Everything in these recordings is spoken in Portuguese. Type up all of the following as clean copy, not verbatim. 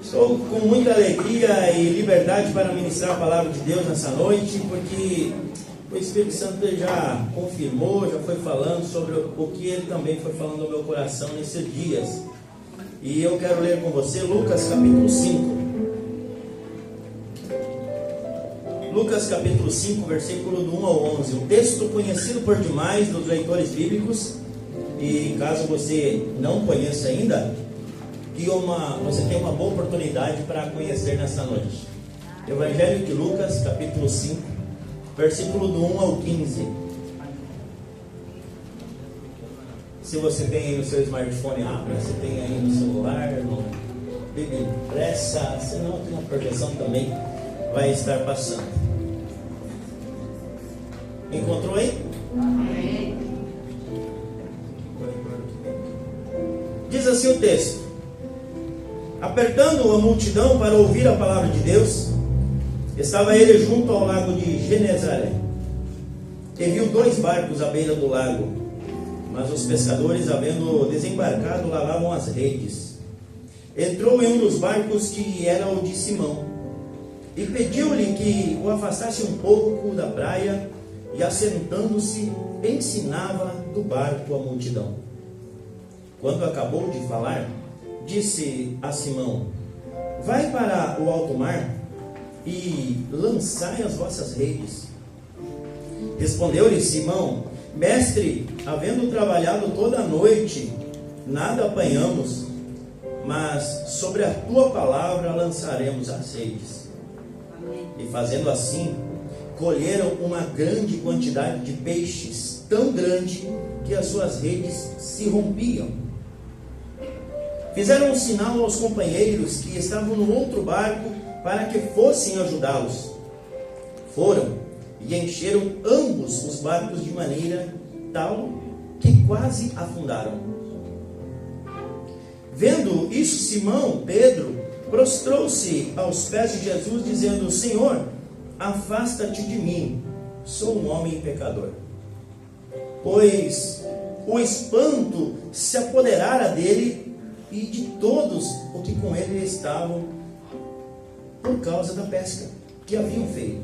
Estou com muita alegria e liberdade para ministrar a palavra de Deus nessa noite, porque o Espírito Santo já confirmou, já foi falando sobre o que ele também foi falando no meu coração nesses dias. E eu quero ler com você Lucas capítulo 5. Lucas capítulo 5, versículo do 1 ao 11. Um texto conhecido por demais dos leitores bíblicos. E caso você não conheça ainda, você tem uma boa oportunidade para conhecer nessa noite. Evangelho de Lucas capítulo 5, versículo do 1 ao 15. Se você tem aí no seu smartphone, você tem aí no celular, no Bíblia impressa, se não tem uma projeção também, vai estar passando. Encontrou aí? Amém. Diz assim o texto: apertando a multidão para ouvir a palavra de Deus, estava ele junto ao lago de Genezaré, e viu 2 barcos à beira do lago, mas os pescadores, havendo desembarcado, lavavam as redes. Entrou em um dos barcos, que era o de Simão, e pediu-lhe que o afastasse um pouco da praia, e assentando-se, ensinava do barco a multidão. Quando acabou de falar, disse a Simão: vai para o alto mar e lançai as vossas redes. Respondeu-lhe Simão: mestre, havendo trabalhado toda a noite, nada apanhamos, mas sobre a tua palavra lançaremos as redes. E fazendo assim, colheram uma grande quantidade de peixes, tão grande que as suas redes se rompiam. Fizeram um sinal aos companheiros que estavam no outro barco para que fossem ajudá-los. Foram e encheram ambos os barcos de maneira tal que quase afundaram. Vendo isso, Simão Pedro prostrou-se aos pés de Jesus, dizendo: Senhor, afasta-te de mim, sou um homem pecador. Pois o espanto se apoderara dele e de todos os que com ele estavam, por causa da pesca que haviam feito.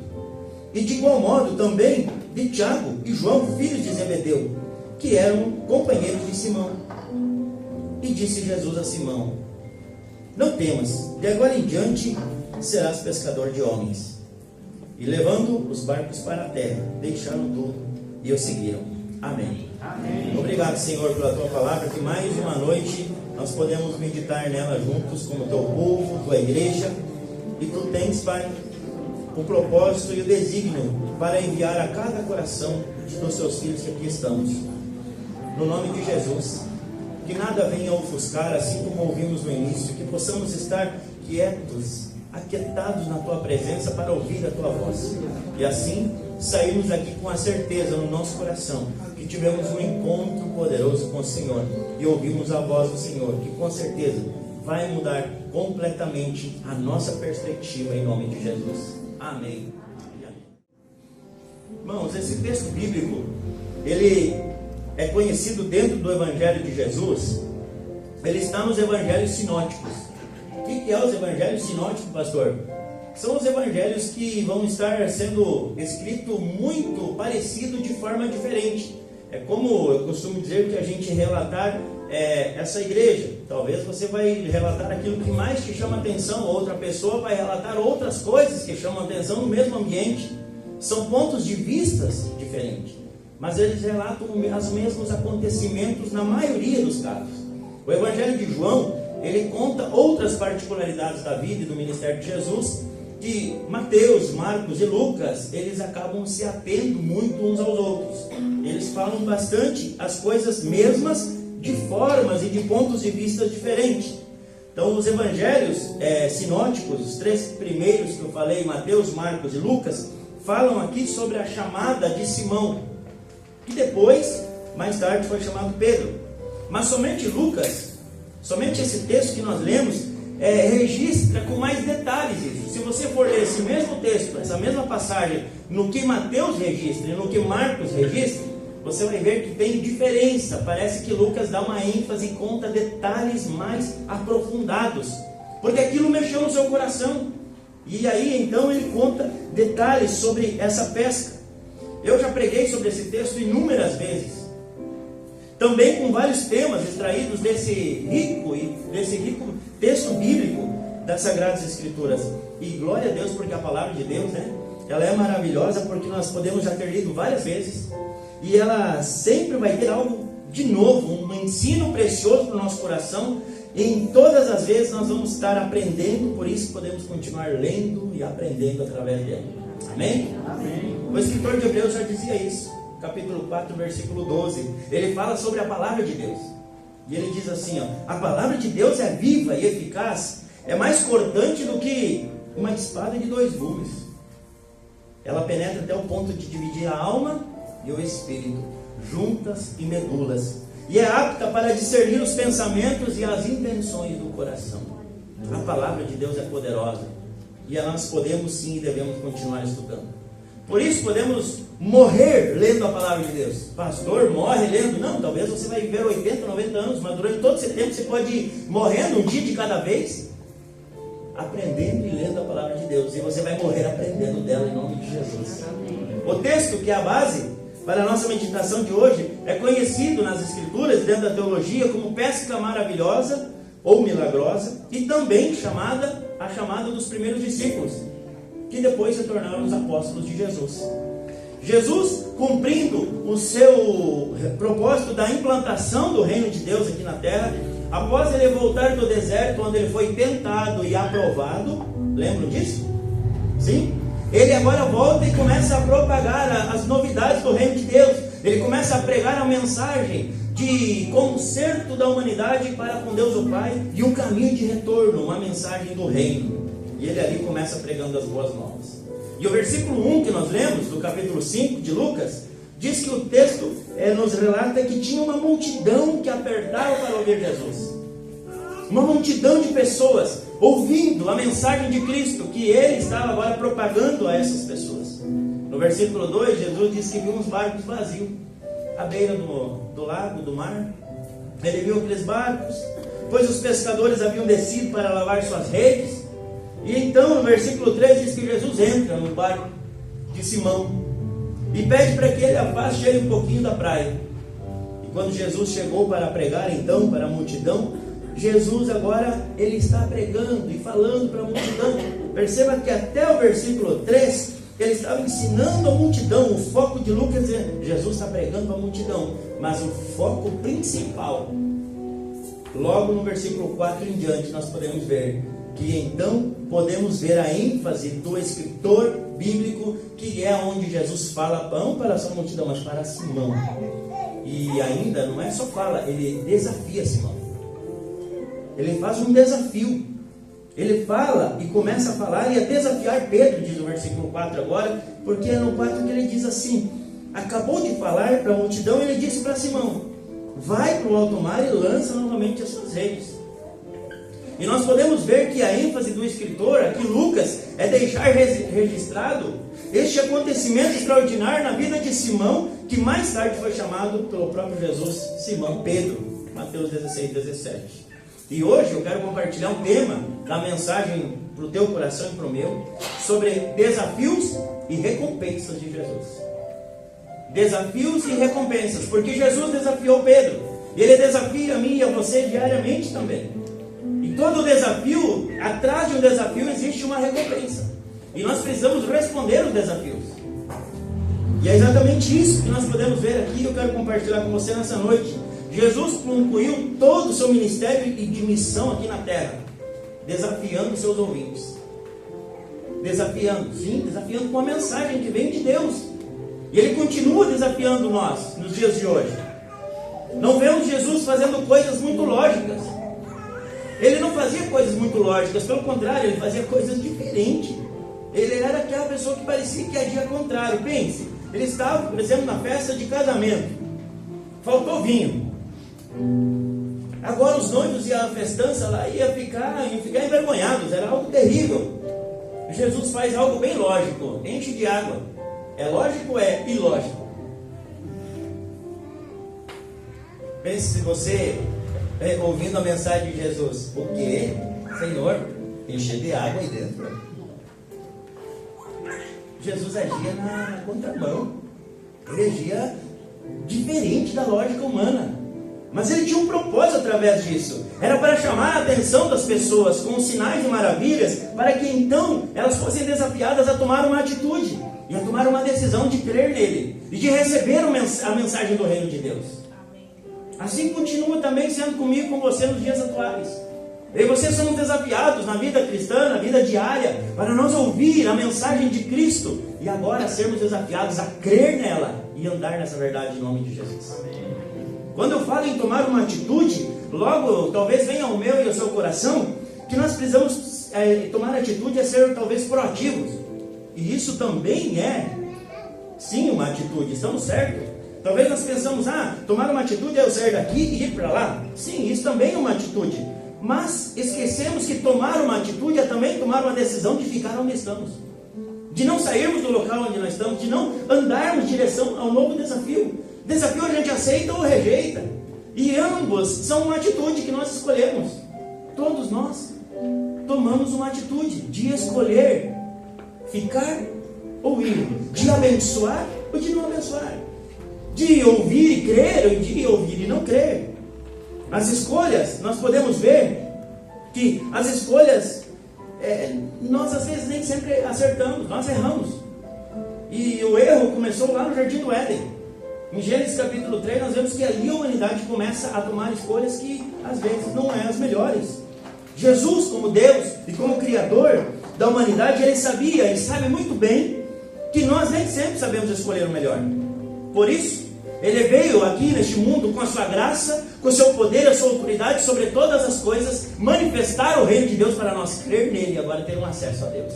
E de igual modo também de Tiago e João, filhos de Zebedeu, que eram companheiros de Simão. E disse Jesus a Simão: não temas, de agora em diante serás pescador de homens. E levando os barcos para a terra, deixaram tudo e o seguiram. Amém. Amém. Obrigado, Senhor, pela tua palavra, que mais uma noite nós podemos meditar nela juntos como teu povo, tua igreja. E tu tens, Pai, o propósito e o desígnio para enviar a cada coração dos teus filhos que aqui estamos. No nome de Jesus, que nada venha ofuscar, assim como ouvimos no início, que possamos estar quietos, aquietados na tua presença para ouvir a tua voz. E assim saímos daqui com a certeza no nosso coração que tivemos um encontro poderoso com o Senhor e ouvimos a voz do Senhor, que com certeza vai mudar completamente a nossa perspectiva, em nome de Jesus. Amém. Irmãos, esse texto bíblico, ele é conhecido dentro do Evangelho de Jesus. Ele está nos Evangelhos sinóticos. O que é os Evangelhos sinóticos, pastor? São os evangelhos que vão estar sendo escritos muito parecido, de forma diferente. É como eu costumo dizer que a gente relatar essa igreja. Talvez você vai relatar aquilo que mais te chama atenção, outra pessoa vai relatar outras coisas que chamam atenção no mesmo ambiente. São pontos de vistas diferentes, mas eles relatam os mesmos acontecimentos na maioria dos casos. O Evangelho de João, ele conta outras particularidades da vida e do ministério de Jesus, que Mateus, Marcos e Lucas, eles acabam se atendo muito uns aos outros. Eles falam bastante as coisas mesmas, de formas e de pontos de vista diferentes. Então os evangelhos sinóticos, os 3 primeiros que eu falei, Mateus, Marcos e Lucas, falam aqui sobre a chamada de Simão, que depois, mais tarde, foi chamado Pedro. Mas somente Lucas, somente esse texto que nós lemos, registra com mais detalhes isso. Se você for ler esse mesmo texto, essa mesma passagem, no que Mateus registra e no que Marcos registra, você vai ver que tem diferença. Parece que Lucas dá uma ênfase e conta detalhes mais aprofundados. porque aquilo mexeu no seu coração. E aí então ele conta detalhes sobre essa pesca. Eu já preguei sobre esse texto inúmeras vezes, também com vários temas extraídos desse rico texto bíblico das Sagradas Escrituras. E glória a Deus, porque a palavra de Deus, ela é maravilhosa, porque nós podemos já ter lido várias vezes, e ela sempre vai ter algo de novo, um ensino precioso para o nosso coração. E em todas as vezes nós vamos estar aprendendo, por isso podemos continuar lendo e aprendendo através dele. Amém? Amém. O escritor de Hebreus já dizia isso, capítulo 4, versículo 12. Ele fala sobre a palavra de Deus. E ele diz assim, a palavra de Deus é viva e eficaz, é mais cortante do que uma espada de 2 gumes. Ela penetra até o ponto de dividir a alma e o espírito, juntas e medulas, e é apta para discernir os pensamentos e as intenções do coração. A palavra de Deus é poderosa, e nós podemos sim e devemos continuar estudando. Por isso podemos morrer lendo a palavra de Deus. Pastor, morre lendo? Não, talvez você vai viver 80, 90 anos, mas durante todo esse tempo você pode ir morrendo um dia de cada vez, aprendendo e lendo a palavra de Deus, e você vai morrer aprendendo dela em nome de Jesus. O texto que é a base para a nossa meditação de hoje é conhecido nas Escrituras, dentro da teologia, como pesca maravilhosa ou milagrosa, e também a chamada dos primeiros discípulos, que depois se tornaram os apóstolos de Jesus. Jesus, cumprindo o seu propósito da implantação do reino de Deus aqui na terra, após ele voltar do deserto, onde ele foi tentado e aprovado, lembram disso? Sim? Ele agora volta e começa a propagar as novidades do reino de Deus. Ele começa a pregar a mensagem de conserto da humanidade para com Deus o Pai e um caminho de retorno, uma mensagem do reino. E ele ali começa pregando as boas novas. E o versículo 1 que nós lemos, do capítulo 5 de Lucas, diz que o texto nos relata que tinha uma multidão que apertava para ouvir Jesus. Uma multidão de pessoas ouvindo a mensagem de Cristo, que ele estava agora propagando a essas pessoas. No versículo 2, Jesus diz que viu uns barcos vazios, à beira do lago, do mar. Ele viu aqueles barcos, pois os pescadores haviam descido para lavar suas redes. E então, no versículo 3, diz que Jesus entra no barco de Simão e pede para que ele afaste ele um pouquinho da praia. E quando Jesus chegou para pregar, então, para a multidão, Jesus agora, ele está pregando e falando para a multidão. Perceba que até o versículo 3, ele estava ensinando a multidão. O foco de Lucas é, Jesus está pregando para a multidão, mas o foco principal, logo no versículo 4 em diante, nós podemos ver que então podemos ver a ênfase do escritor bíblico, que é onde Jesus fala não para essa multidão, mas para Simão. E ainda não é só fala, ele desafia Simão. Ele faz um desafio. Ele fala e começa a falar e a desafiar Pedro, diz o versículo 4 agora, porque é no 4 que ele diz assim: acabou de falar para a multidão, ele disse para Simão: vai para o alto mar e lança novamente as suas redes. E nós podemos ver que a ênfase do escritor, aqui Lucas, é deixar registrado este acontecimento extraordinário na vida de Simão, que mais tarde foi chamado pelo próprio Jesus Simão Pedro, Mateus 16, 17. E hoje eu quero compartilhar um tema da mensagem para o teu coração e para o meu, sobre desafios e recompensas de Jesus. Desafios e recompensas, porque Jesus desafiou Pedro, e ele desafia a mim e a você diariamente também. E todo desafio, atrás de um desafio existe uma recompensa, e nós precisamos responder os desafios. E é exatamente isso que nós podemos ver aqui. Eu quero compartilhar com você nessa noite. Jesus concluiu todo o seu ministério e de missão aqui na terra, desafiando seus ouvintes. Desafiando com a mensagem que vem de Deus. E ele continua desafiando nós nos dias de hoje. Não vemos Jesus fazendo coisas muito lógicas. Ele não fazia coisas muito lógicas, pelo contrário, ele fazia coisas diferentes. Ele era aquela pessoa que parecia que agia contrário. Pense, ele estava, por exemplo, na festa de casamento. Faltou vinho. Agora os noivos e a festança lá iam ficar envergonhados, era algo terrível. Jesus faz algo bem lógico: enche de água. É lógico ou é ilógico? Pense se você ouvindo a mensagem de Jesus: o que, Senhor? encher de água aí dentro. Jesus agia na contramão. Ele agia diferente da lógica humana. Mas ele tinha um propósito através disso. Era para chamar a atenção das pessoas com sinais e maravilhas, para que então elas fossem desafiadas a tomar uma atitude e a tomar uma decisão de crer nele e de receber a mensagem do reino de Deus. Assim continua também sendo comigo e com você nos dias atuais. Eu e você somos desafiados na vida cristã, na vida diária, para nós ouvir a mensagem de Cristo e agora sermos desafiados a crer nela e andar nessa verdade em nome de Jesus. Quando eu falo em tomar uma atitude, logo talvez venha ao meu e ao seu coração que nós precisamos tomar atitude é ser talvez proativos. E isso também é, sim, uma atitude, estamos certos? Talvez nós pensamos, tomar uma atitude é eu sair daqui e ir para lá. Sim, isso também é uma atitude. Mas esquecemos que tomar uma atitude é também tomar uma decisão de ficar onde estamos. De não sairmos do local onde nós estamos, de não andarmos em direção ao novo desafio. Desafio a gente aceita ou rejeita. E ambos são uma atitude que nós escolhemos. Todos nós tomamos uma atitude de escolher ficar ou ir, de abençoar ou de não abençoar, de ouvir e crer ou de ouvir e não crer. As escolhas, nós podemos ver que as escolhas, nós às vezes nem sempre acertamos, nós erramos. E o erro começou lá no Jardim do Éden. Em Gênesis capítulo 3 nós vemos que ali a humanidade começa a tomar escolhas que às vezes não são as melhores. Jesus, como Deus e como Criador da humanidade, ele sabia e sabe muito bem que nós nem sempre sabemos escolher o melhor. Por isso, ele veio aqui neste mundo com a sua graça, com o seu poder, a sua autoridade sobre todas as coisas, manifestar o reino de Deus para nós crer nele e agora ter um acesso a Deus.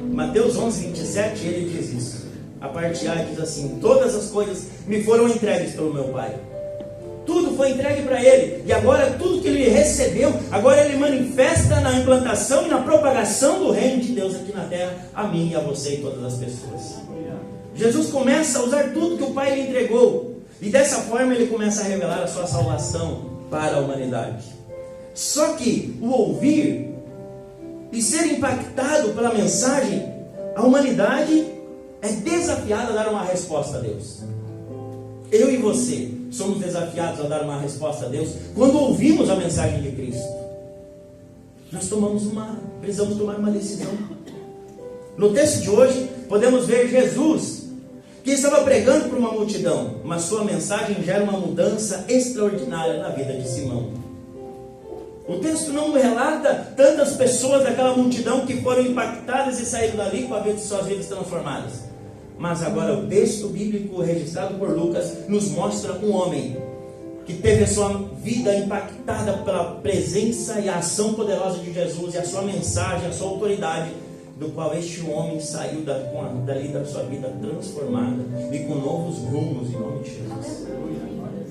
Mateus 11:27, ele diz isso. A parte A diz assim: todas as coisas me foram entregues pelo meu Pai. Tudo foi entregue para ele. E agora tudo que ele recebeu, agora ele manifesta na implantação e na propagação do reino de Deus aqui na terra, a mim e a você e todas as pessoas. Jesus começa a usar tudo que o Pai lhe entregou. E dessa forma ele começa a revelar a sua salvação para a humanidade. Só que o ouvir e ser impactado pela mensagem, a humanidade é desafiada a dar uma resposta a Deus. Eu e você somos desafiados a dar uma resposta a Deus quando ouvimos a mensagem de Cristo. Nós precisamos tomar uma decisão. No texto de hoje, podemos ver Jesus, que estava pregando para uma multidão, mas sua mensagem gera uma mudança extraordinária na vida de Simão. O texto não relata tantas pessoas daquela multidão que foram impactadas e saíram dali com as suas vidas transformadas. Mas agora o texto bíblico registrado por Lucas nos mostra um homem que teve a sua vida impactada pela presença e a ação poderosa de Jesus e a sua mensagem, a sua autoridade, do qual este homem saiu dali da sua vida transformada e com novos rumos em nome de Jesus.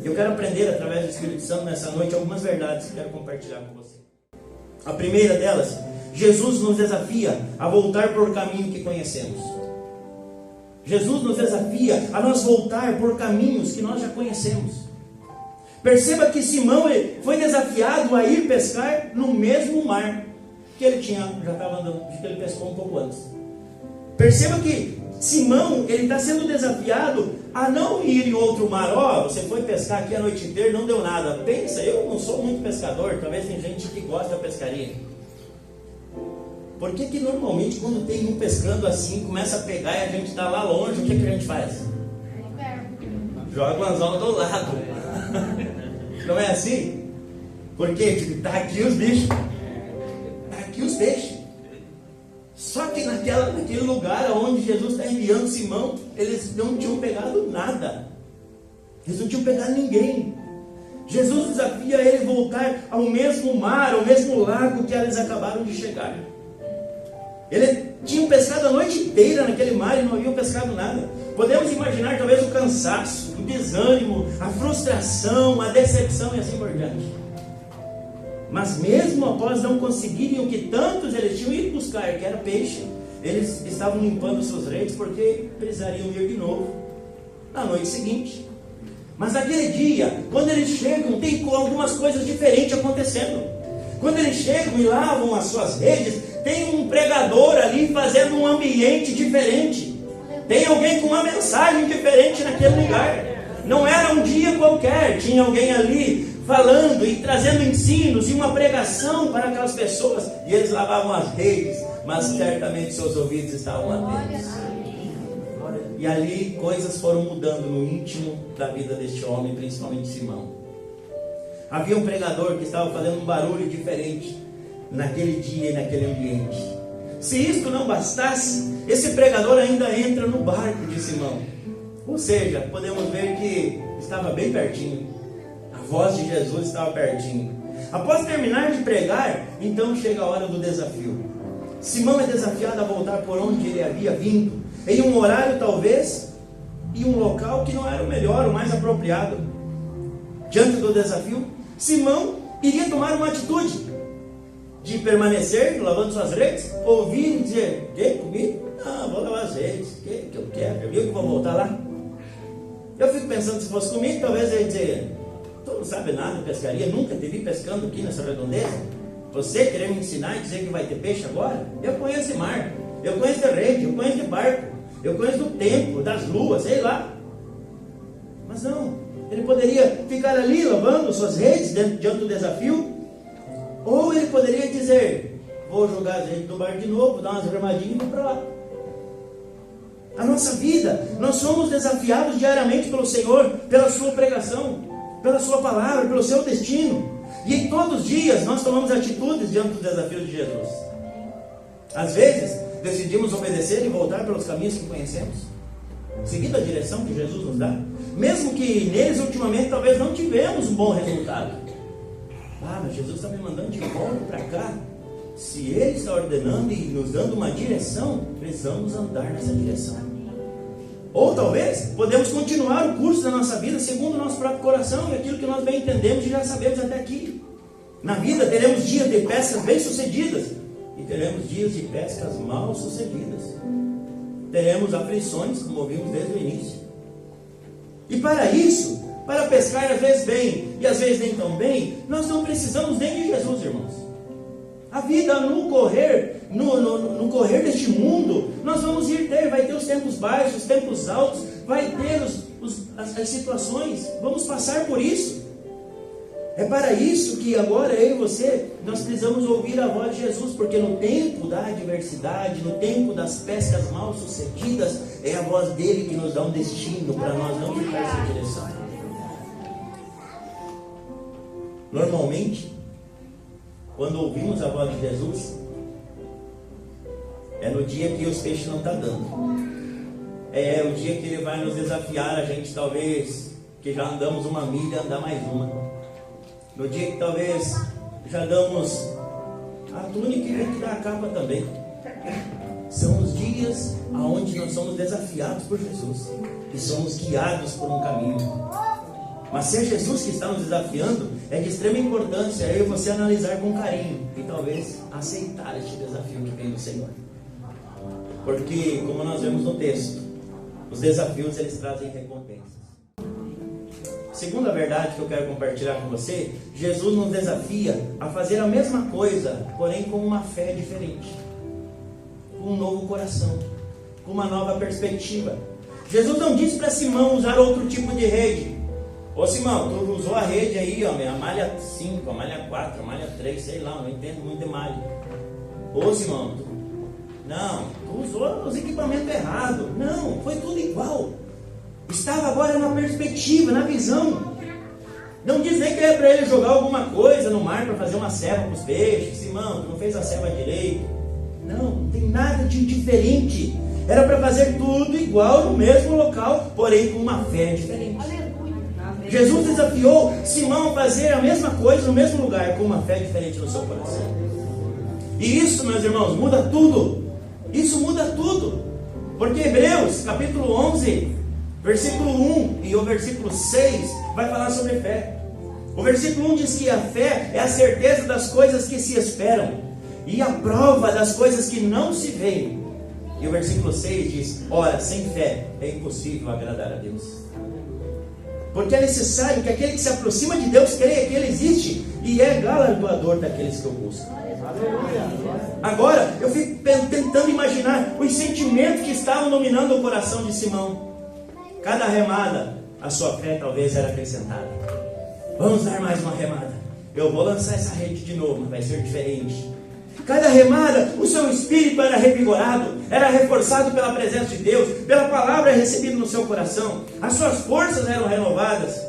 Eu quero aprender através do Espírito Santo nessa noite algumas verdades que quero compartilhar com você. A primeira delas, Jesus nos desafia a voltar por caminho que conhecemos. Jesus nos desafia a nós voltar por caminhos que nós já conhecemos. Perceba que Simão foi desafiado a ir pescar no mesmo mar que ele já estava andando, que ele pescou um pouco antes. Perceba que Simão, ele está sendo desafiado a não ir em outro mar. Você foi pescar aqui a noite inteira, não deu nada. Pensa, eu não sou muito pescador, talvez tem gente que gosta da pescaria. Por que normalmente quando tem um pescando assim, começa a pegar e a gente está lá longe, o que a gente faz? Joga o anzol do lado. Não é assim? Porque está aqui os bichos, está aqui os peixes. Só que naquele lugar onde Jesus está enviando Simão, eles não tinham pegado nada. Eles não tinham pegado ninguém. Jesus desafia ele a voltar ao mesmo mar, ao mesmo lago que eles acabaram de chegar. Eles tinham pescado a noite inteira naquele mar e não haviam pescado nada. Podemos imaginar talvez o cansaço, o desânimo, a frustração, a decepção e assim por diante. Mas mesmo após não conseguirem o que tantos eles tinham ido buscar, que era peixe, eles estavam limpando suas redes porque precisariam ir de novo na noite seguinte. Mas naquele dia, quando eles chegam, tem algumas coisas diferentes acontecendo. Quando eles chegam e lavam as suas redes, tem um pregador ali fazendo um ambiente diferente. Tem alguém com uma mensagem diferente naquele lugar. Não era um dia qualquer, tinha alguém ali falando e trazendo ensinos e uma pregação para aquelas pessoas. E eles lavavam as redes, mas certamente seus ouvidos estavam atentos. E ali coisas foram mudando no íntimo da vida deste homem, principalmente Simão. Havia um pregador que estava fazendo um barulho diferente naquele dia e naquele ambiente. Se isto não bastasse, esse pregador ainda entra no barco de Simão. Ou seja, podemos ver que estava bem pertinho. A voz de Jesus estava pertinho. Após terminar de pregar, então chega a hora do desafio. Simão é desafiado a voltar por onde ele havia vindo, em um horário talvez, e um local que não era o melhor, o mais apropriado. Diante do desafio, Simão iria tomar uma atitude de permanecer lavando suas redes, ouvir e dizer: que comigo? Não, vou lavar as redes, que eu quero, eu vi que vou voltar lá. Eu fico pensando, se fosse comigo, talvez eu ia dizer: tu não sabe nada de pescaria, nunca te vi pescando aqui nessa redondeza. Você querer me ensinar e dizer que vai ter peixe agora? Eu conheço de mar, eu conheço de rede, eu conheço de barco, eu conheço do tempo, das luas, sei lá. Mas não, ele poderia ficar ali lavando suas redes diante do desafio, ou ele poderia dizer: vou jogar as redes no barco de novo, dar umas remadinhas e vou para lá. A nossa vida, nós somos desafiados diariamente pelo Senhor, pela sua pregação, pela sua palavra, pelo seu destino. E em todos os dias nós tomamos atitudes diante do desafio de Jesus. Às vezes, decidimos obedecer e voltar pelos caminhos que conhecemos, seguindo a direção que Jesus nos dá, mesmo que neles ultimamente talvez não tivemos um bom resultado. Mas Jesus está me mandando de volta para cá. Se Ele está ordenando e nos dando uma direção, precisamos andar nessa direção. Ou talvez podemos continuar o curso da nossa vida segundo o nosso próprio coração e aquilo que nós bem entendemos e já sabemos até aqui. Na vida teremos dias de pescas bem sucedidas e teremos dias de pescas mal sucedidas. Teremos aflições, como ouvimos desde o início. E para isso, para pescar às vezes bem e às vezes nem tão bem, nós não precisamos nem de Jesus, irmãos. A vida no correr deste mundo, nós vamos vai ter os tempos baixos, os tempos altos, vai ter as situações, vamos passar por isso. É para isso que agora eu e você, nós precisamos ouvir a voz de Jesus, porque no tempo da adversidade, no tempo das pescas mal sucedidas, é a voz dele que nos dá um destino para nós não ficar sem direção. Normalmente, quando ouvimos a voz de Jesus, é no dia que os peixes não estão dando. É o dia que Ele vai nos desafiar, a gente talvez, que já andamos uma milha, andar mais uma. No dia que talvez já damos a túnica e tem que dar a capa também. São os dias onde nós somos desafiados por Jesus e somos guiados por um caminho. Mas se é Jesus que está nos desafiando, é de extrema importância eu e você analisar com carinho e talvez aceitar este desafio que vem do Senhor. Porque, como nós vemos no texto, os desafios eles trazem recompensas. Segunda verdade que eu quero compartilhar com você, Jesus nos desafia a fazer a mesma coisa, porém com uma fé diferente, com um novo coração, com uma nova perspectiva. Jesus não disse para Simão usar outro tipo de rede. Ô Simão, tu usou a rede aí, ó, a malha 5, a malha 4, a malha 3, sei lá, não entendo muito de malha. Ô Simão, tu usou os equipamentos errados. Não, foi tudo igual. Estava agora na perspectiva, na visão. Não diz nem que é para ele jogar alguma coisa no mar para fazer uma ceva para os peixes. Simão, tu não fez a ceva direito. Não tem nada de diferente. Era para fazer tudo igual no mesmo local, porém com uma fé diferente. Jesus desafiou Simão a fazer a mesma coisa no mesmo lugar, com uma fé diferente no seu coração. E isso, meus irmãos, muda tudo. Isso muda tudo. Porque Hebreus, capítulo 11, versículo 1 e o versículo 6 vai falar sobre fé. O versículo 1 diz que a fé é a certeza das coisas que se esperam e a prova das coisas que não se veem. E o versículo 6 diz: ora, sem fé é impossível agradar a Deus. Porque é necessário que aquele que se aproxima de Deus creia que Ele existe e é galardoador daqueles que o buscam. Agora, eu fico tentando imaginar os sentimentos que estavam dominando o coração de Simão. Cada remada, a sua fé talvez era acrescentada. Vamos dar mais uma remada. Eu vou lançar essa rede de novo, mas vai ser diferente. Cada remada, o seu espírito era revigorado, era reforçado pela presença de Deus, pela palavra recebida no seu coração. As suas forças eram renovadas.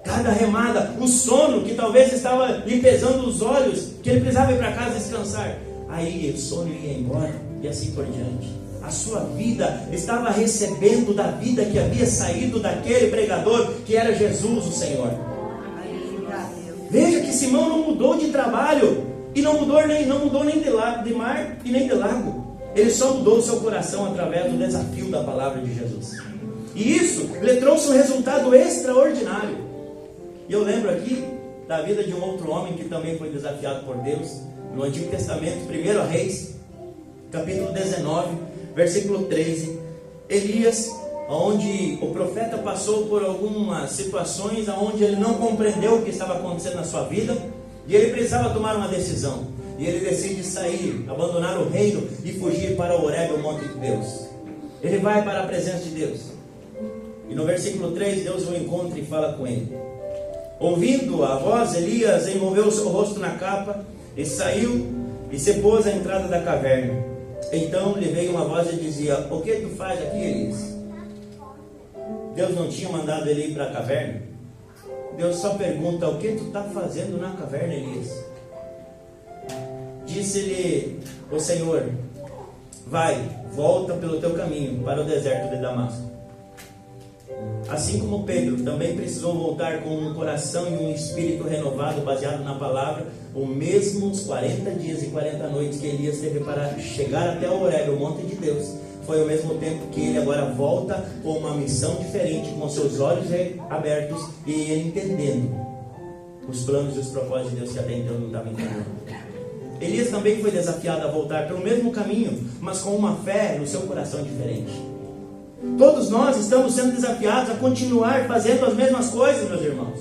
Cada remada, o sono que talvez estava lhe pesando os olhos, que ele precisava ir para casa descansar. Aí o sono ia embora e assim por diante. A sua vida estava recebendo da vida que havia saído daquele pregador que era Jesus, o Senhor. Veja que Simão não mudou de trabalho e não mudou nem de mar e nem de lago. Ele só mudou o seu coração através do desafio da palavra de Jesus. E isso lhe trouxe um resultado extraordinário. E eu lembro aqui da vida de um outro homem que também foi desafiado por Deus no Antigo Testamento, 1 Reis, capítulo 19, versículo 13. Elias, onde o profeta passou por algumas situações onde ele não compreendeu o que estava acontecendo na sua vida e ele precisava tomar uma decisão. E ele decide sair, abandonar o reino e fugir para o Horebe, o monte de Deus. Ele vai para a presença de Deus. E no versículo 3, Deus o encontra e fala com ele. Ouvindo a voz, Elias envolveu o seu rosto na capa e saiu e se pôs à entrada da caverna. Então lhe veio uma voz e dizia: o que tu faz aqui, Elias? Deus não tinha mandado ele ir para a caverna. Deus só pergunta: o que tu está fazendo na caverna, Elias? Disse-lhe o Senhor: vai, volta pelo teu caminho para o deserto de Damasco. Assim como Pedro também precisou voltar com um coração e um espírito renovado, baseado na palavra, os mesmos 40 dias e 40 noites que Elias teve para chegar até o Horebe, o monte de Deus, foi ao mesmo tempo que ele agora volta com uma missão diferente, com seus olhos abertos e ele entendendo os planos e os propósitos de Deus que até então não estavam entendendo. Elias também foi desafiado a voltar pelo mesmo caminho, mas com uma fé no seu coração diferente. Todos nós estamos sendo desafiados a continuar fazendo as mesmas coisas, meus irmãos.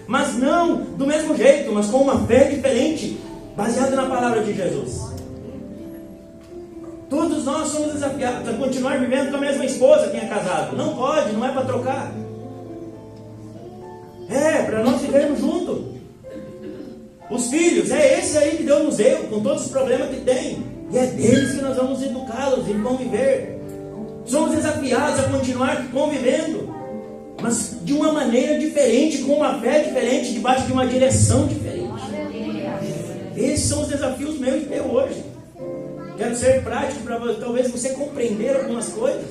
Mas não do mesmo jeito, mas com uma fé diferente, baseada na palavra de Jesus. Todos nós somos desafiados a continuar vivendo com a mesma esposa, quem é casado. Não pode, não é para trocar. É para nós vivermos juntos. Os filhos, é esse aí que Deus nos deu, com todos os problemas que tem. E é deles que nós vamos educá-los e conviver. Somos desafiados a continuar convivendo, mas de uma maneira diferente, com uma fé diferente, debaixo de uma direção diferente. Esses são os desafios meus e teu hoje. Quero ser prático para talvez você compreender algumas coisas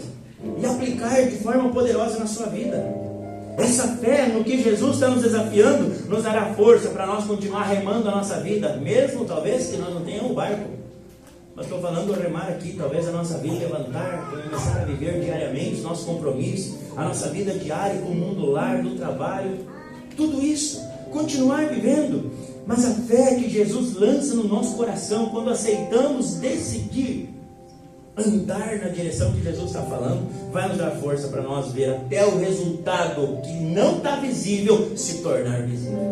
e aplicar de forma poderosa na sua vida. Essa fé no que Jesus está nos desafiando nos dará força para nós continuar remando a nossa vida, mesmo talvez que nós não tenhamos um barco. Mas estou falando do remar aqui, talvez a nossa vida levantar, começar a viver diariamente os nossos compromissos, a nossa vida diária com o mundo lar, do trabalho, tudo isso, continuar vivendo. Mas a fé que Jesus lança no nosso coração, quando aceitamos decidir andar na direção que Jesus está falando, vai nos dar força para nós ver até o resultado que não está visível se tornar visível.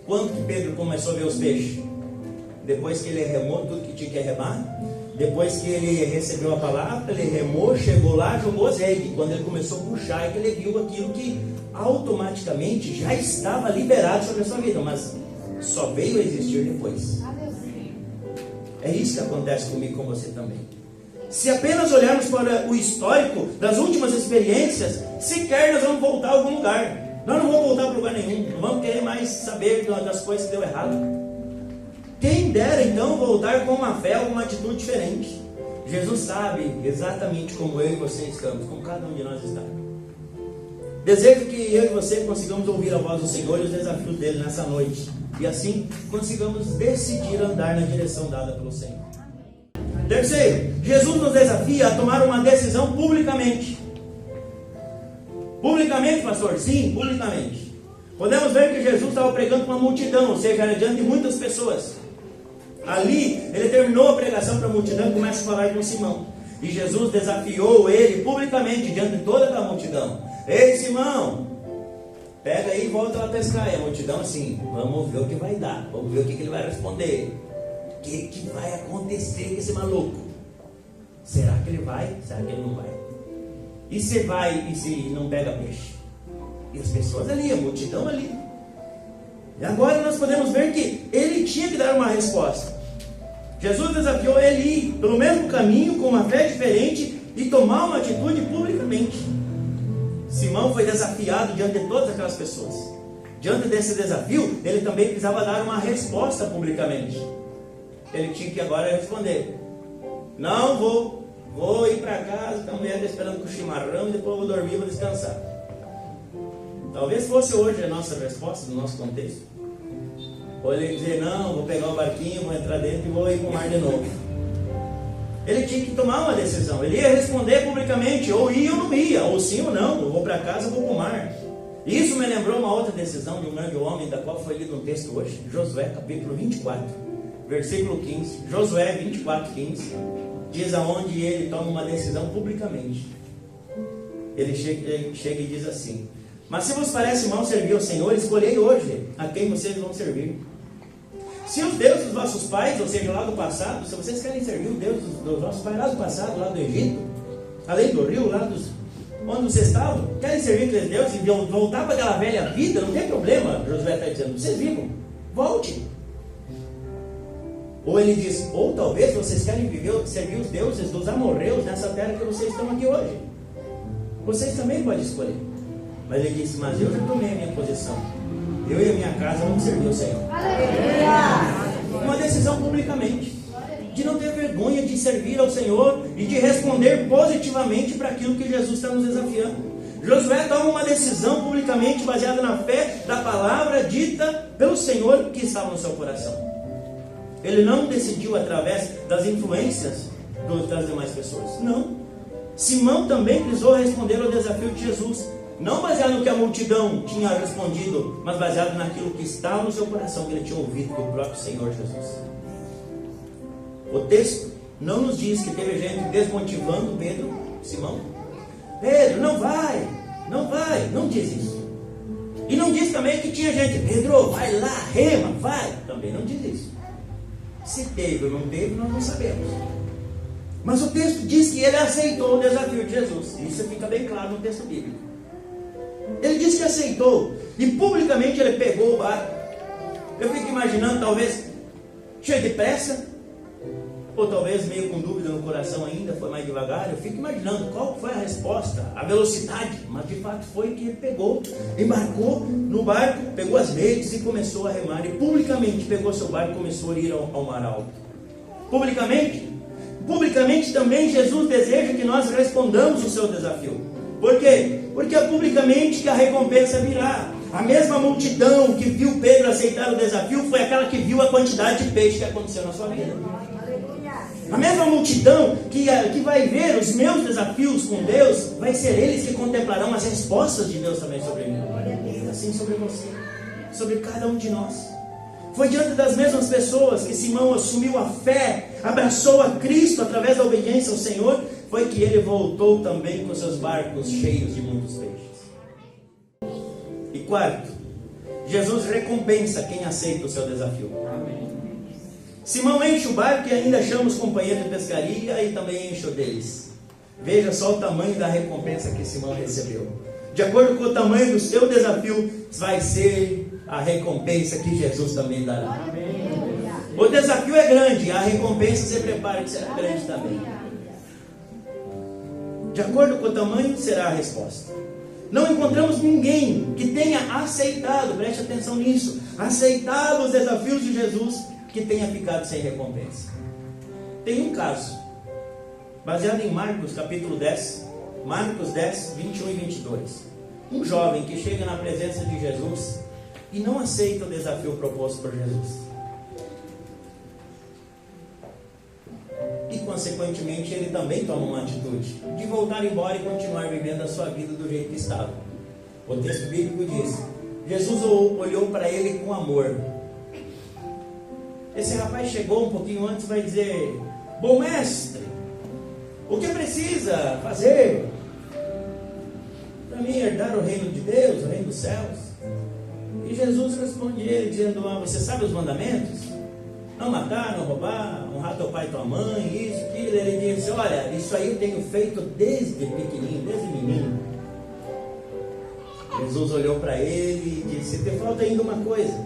Quando que Pedro começou a ver os peixes? Depois que ele remou tudo que tinha que remar, depois que ele recebeu a palavra, ele remou, chegou lá, jogou azeite. Quando ele começou a puxar, é que ele viu aquilo que automaticamente já estava liberado sobre a sua vida, mas só veio a existir depois. É isso que acontece comigo e com você também. Se apenas olharmos para o histórico das últimas experiências, sequer nós vamos voltar a algum lugar. Nós não vamos voltar para lugar nenhum, não vamos querer mais saber das coisas que deu errado. Quem dera então voltar com uma fé, uma atitude diferente. Jesus sabe exatamente como eu e você estamos, como cada um de nós está. Desejo que eu e você consigamos ouvir a voz do Senhor e os desafios dele nessa noite. E assim consigamos decidir andar na direção dada pelo Senhor. Terceiro, Jesus nos desafia a tomar uma decisão publicamente. Publicamente, pastor? Sim, publicamente. Podemos ver que Jesus estava pregando para uma multidão, ou seja, diante de muitas pessoas. Ali, ele terminou a pregação para a multidão e começa a falar com Simão. E Jesus desafiou ele publicamente, diante de toda a multidão. Ei, Simão, pega aí e volta lá pescar. E a multidão assim, vamos ver o que vai dar, vamos ver o que ele vai responder. O que vai acontecer com esse maluco? Será que ele vai? Será que ele não vai? E se vai e se não pega peixe? E as pessoas ali, a multidão ali. E agora nós podemos ver que ele tinha que dar uma resposta. Jesus desafiou ele a ir pelo mesmo caminho, com uma fé diferente, e tomar uma atitude publicamente. Simão foi desafiado diante de todas aquelas pessoas. Diante desse desafio, ele também precisava dar uma resposta publicamente. Ele tinha que agora responder: não vou ir para casa, a mulher está esperando com o chimarrão, e depois eu vou dormir, vou descansar. Talvez fosse hoje a nossa resposta, no nosso contexto. Ou ele dizer: não, vou pegar o barquinho, vou entrar dentro e vou ir para o mar de novo. Ele tinha que tomar uma decisão. Ele ia responder publicamente, ou ia ou não ia, ou sim ou não, eu vou para casa, eu vou para o mar. Isso me lembrou uma outra decisão de um grande homem, da qual foi lido um texto hoje, Josué capítulo 24, versículo 15. Josué 24, 15, diz aonde ele toma uma decisão publicamente. Ele chega e diz assim: mas se vos parece mal servir ao Senhor, escolhei hoje a quem vocês vão servir. Se os deuses dos vossos pais, ou seja, lá do passado, se vocês querem servir o Deus dos vossos pais lá do passado, lá do Egito, além do rio, lá onde vocês estavam, querem servir aqueles deuses e voltar para aquela velha vida, não tem problema. Josué está dizendo: vocês vivam, volte. Ou ele diz: ou talvez vocês querem servir os deuses dos amorreus nessa terra que vocês estão aqui hoje. Vocês também podem escolher. Mas ele disse: mas eu já tomei a minha posição. Eu e a minha casa vamos servir o Senhor. Uma decisão publicamente, de não ter vergonha de servir ao Senhor e de responder positivamente para aquilo que Jesus está nos desafiando. Josué toma uma decisão publicamente baseada na fé da palavra dita pelo Senhor que estava no seu coração. Ele não decidiu através das influências das demais pessoas. Não. Simão também precisou responder ao desafio de Jesus. Não baseado no que a multidão tinha respondido, mas baseado naquilo que estava no seu coração, que ele tinha ouvido do próprio Senhor Jesus. O texto não nos diz que teve gente desmotivando Pedro, Simão. Pedro, não vai, não diz isso. E não diz também que tinha gente: Pedro, vai lá, rema, vai. Também não diz isso. Se teve ou não teve, nós não sabemos. Mas o texto diz que ele aceitou o desafio de Jesus. Isso fica bem claro no texto bíblico. Ele disse que aceitou, e publicamente ele pegou o barco. Eu fico imaginando, talvez cheio de pressa, ou talvez meio com dúvida no coração ainda, foi mais devagar. Eu fico imaginando qual foi a resposta, a velocidade. Mas de fato foi que ele pegou, embarcou no barco, pegou as redes e começou a remar. E publicamente pegou seu barco e começou a ir ao mar alto. Publicamente também Jesus deseja que nós respondamos o seu desafio. Por quê? Porque é publicamente que a recompensa virá. A mesma multidão que viu Pedro aceitar o desafio foi aquela que viu a quantidade de peixe que aconteceu na sua vida. A mesma multidão que vai ver os meus desafios com Deus, vai ser eles que contemplarão as respostas de Deus também sobre mim. Assim sobre você, sobre cada um de nós. Foi diante das mesmas pessoas que Simão assumiu a fé, abraçou a Cristo através da obediência ao Senhor, foi que ele voltou também com seus barcos cheios de muitos peixes. E quarto, Jesus recompensa quem aceita o seu desafio. Amém. Simão enche o barco e ainda chama os companheiros de pescaria e também enche o deles. Veja só o tamanho da recompensa que Simão recebeu. De acordo com o tamanho do seu desafio, vai ser a recompensa que Jesus também dará. Amém. O desafio é grande, a recompensa, se prepare que será grande também. De acordo com o tamanho, será a resposta. Não encontramos ninguém que tenha aceitado, preste atenção nisso, aceitado os desafios de Jesus, que tenha ficado sem recompensa. Tem um caso, baseado em Marcos capítulo 10, Marcos 10, 21 e 22. Um jovem que chega na presença de Jesus e não aceita o desafio proposto por Jesus. E consequentemente ele também toma uma atitude de voltar embora e continuar vivendo a sua vida do jeito que estava. O texto bíblico diz: Jesus olhou para ele com amor. Esse rapaz chegou um pouquinho antes e vai dizer: bom mestre, o que precisa fazer? para mim herdar o reino de Deus, o reino dos céus? E Jesus responde ele dizendo: você sabe os mandamentos? Não matar, não roubar, honrar teu pai e tua mãe, isso, aquilo. Ele disse: olha, isso aí eu tenho feito desde pequenininho, desde menino. Jesus olhou para ele e disse: te falta ainda uma coisa.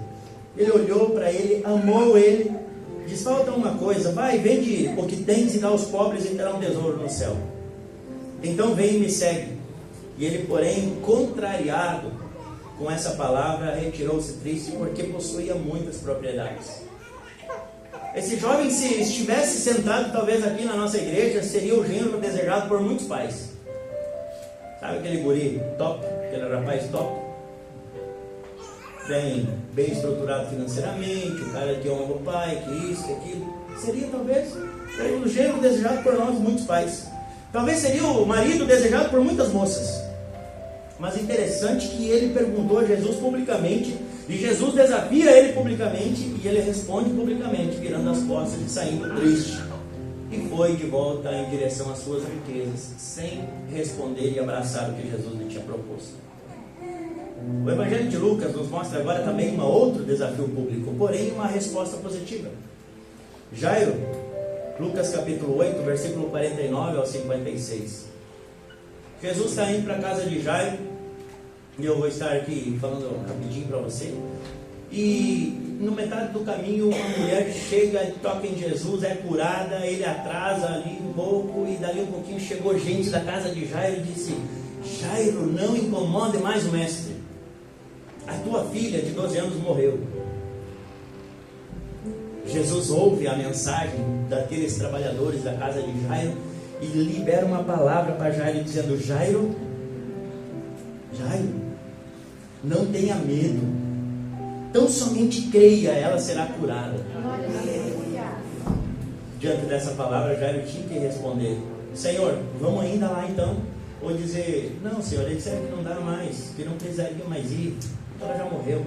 Ele olhou para ele, amou ele, disse: falta uma coisa, vai, vende o que tens e dá aos pobres e terá um tesouro no céu. Então vem e me segue. E ele, porém, contrariado com essa palavra, retirou-se triste, porque possuía muitas propriedades. Esse jovem, se estivesse sentado talvez aqui na nossa igreja, seria o gênero desejado por muitos pais. Sabe aquele guri top, aquele rapaz top? Bem estruturado financeiramente, o cara que honra o pai, que isso, que aquilo. Seria talvez o gênero desejado por nós, muitos pais. Talvez seria o marido desejado por muitas moças. Mas interessante que ele perguntou a Jesus publicamente, e Jesus desafia ele publicamente, e ele responde publicamente, virando as costas e saindo triste. E foi de volta em direção às suas riquezas, sem responder e abraçar o que Jesus lhe tinha proposto. O Evangelho de Lucas nos mostra agora também um outro desafio público, porém uma resposta positiva. Jairo, Lucas capítulo 8, versículo 49 ao 56. Jesus está indo para a casa de Jairo, e eu vou estar aqui falando rapidinho para você. E no metade do caminho, uma mulher chega e toca em Jesus, é curada, ele atrasa ali um pouco, e dali um pouquinho chegou gente da casa de Jairo e disse: Jairo, não incomode mais o mestre, a tua filha de 12 anos morreu. Jesus ouve a mensagem daqueles trabalhadores da casa de Jairo e libera uma palavra para Jairo, dizendo: Jairo, não tenha medo, tão somente creia, ela será curada. Diante dessa palavra, Jairo tinha que responder: Senhor, vamos ainda lá então? Ou dizer: não, Senhor, ele disse que não dá mais, que não precisaria mais ir, ela já morreu.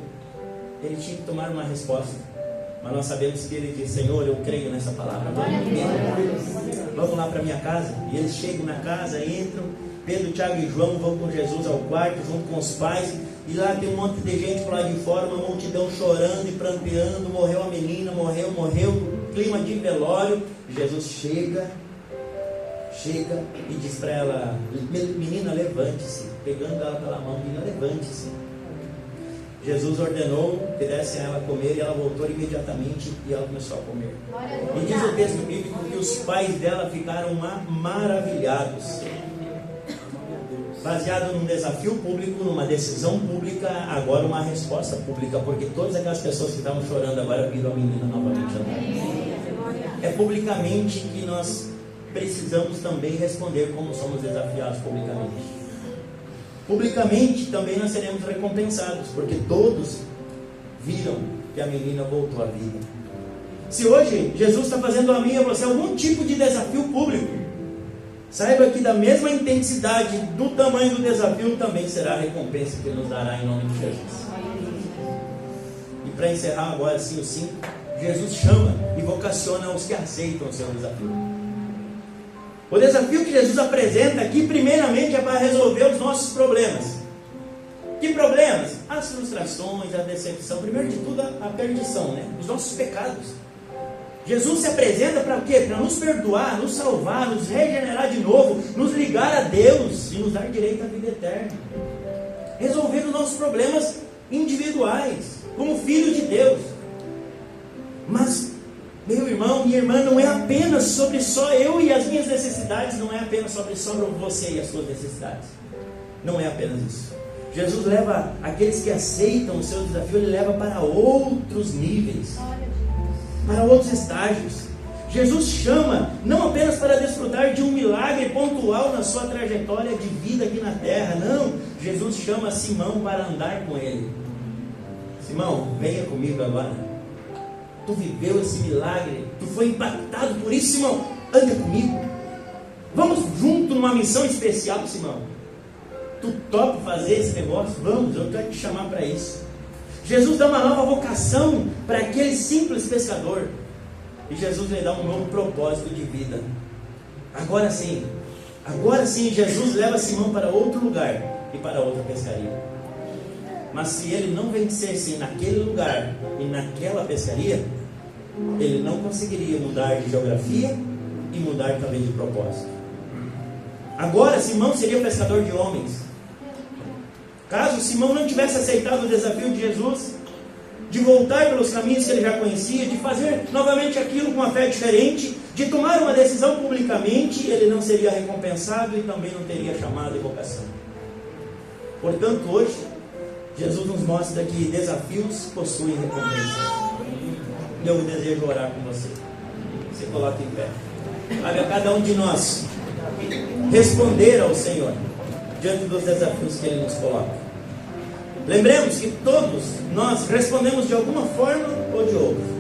Ele tinha que tomar uma resposta. Mas nós sabemos que ele diz: Senhor, eu creio nessa palavra, vamos lá para minha casa. E eles chegam na casa, entram, Pedro, Tiago e João vão com Jesus ao quarto, junto com os pais, e lá tem um monte de gente por lá de fora, uma multidão chorando e pranteando: morreu a menina, morreu, clima de velório. Jesus chega e diz para ela: menina, levante-se, pegando ela pela mão, menina, levante-se. Jesus ordenou que dessem a ela comer, e ela voltou imediatamente e ela começou a comer. E diz o texto bíblico que os pais dela ficaram maravilhados. Baseado num desafio público, numa decisão pública, agora uma resposta pública, porque todas aquelas pessoas que estavam chorando agora viram a menina novamente andar. É publicamente que nós precisamos também responder, como somos desafiados publicamente. Publicamente também nós seremos recompensados, porque todos viram que a menina voltou à vida. Se hoje Jesus está fazendo a mim e a você algum tipo de desafio público, saiba que da mesma intensidade, do tamanho do desafio, também será a recompensa que Ele nos dará em nome de Jesus. E para encerrar agora assim o 5, Jesus chama e vocaciona os que aceitam o seu desafio. O desafio que Jesus apresenta aqui, primeiramente, é para resolver os nossos problemas. Que problemas? As frustrações, a decepção, primeiro de tudo a perdição, né? Os nossos pecados. Jesus se apresenta para o quê? Para nos perdoar, nos salvar, nos regenerar de novo, nos ligar a Deus e nos dar direito à vida eterna. Resolver os nossos problemas individuais, como filho de Deus. Mas, meu irmão, minha irmã, não é apenas sobre só eu e as minhas necessidades, não é apenas sobre você e as suas necessidades. Não é apenas isso. Jesus leva aqueles que aceitam o seu desafio, Ele leva para outros níveis, para outros estágios. Jesus chama não apenas para desfrutar de um milagre pontual na sua trajetória de vida aqui na terra, não. Jesus chama Simão para andar com Ele. Simão, venha comigo agora. Tu viveu esse milagre, tu foi impactado por isso, Simão, anda comigo. Vamos junto numa missão especial, Simão. Tu topa fazer esse negócio? Vamos, eu quero te chamar para isso. Jesus dá uma nova vocação para aquele simples pescador. E Jesus lhe dá um novo propósito de vida. Agora sim, Jesus leva Simão para outro lugar. e para outra pescaria. Mas se ele não vencesse naquele lugar e naquela pescaria, ele não conseguiria mudar de geografia e mudar também de propósito. Agora Simão seria pescador de homens. Caso Simão não tivesse aceitado o desafio de Jesus, de voltar pelos caminhos que ele já conhecia, de fazer novamente aquilo com uma fé diferente, de tomar uma decisão publicamente, ele não seria recompensado e também não teria chamado e vocação. Portanto, hoje, Jesus nos mostra que desafios possuem recompensa. E eu desejo orar com você. Você coloca em pé. Cabe a cada um de nós responder ao Senhor diante dos desafios que Ele nos coloca. Lembremos que todos nós respondemos de alguma forma ou de outra.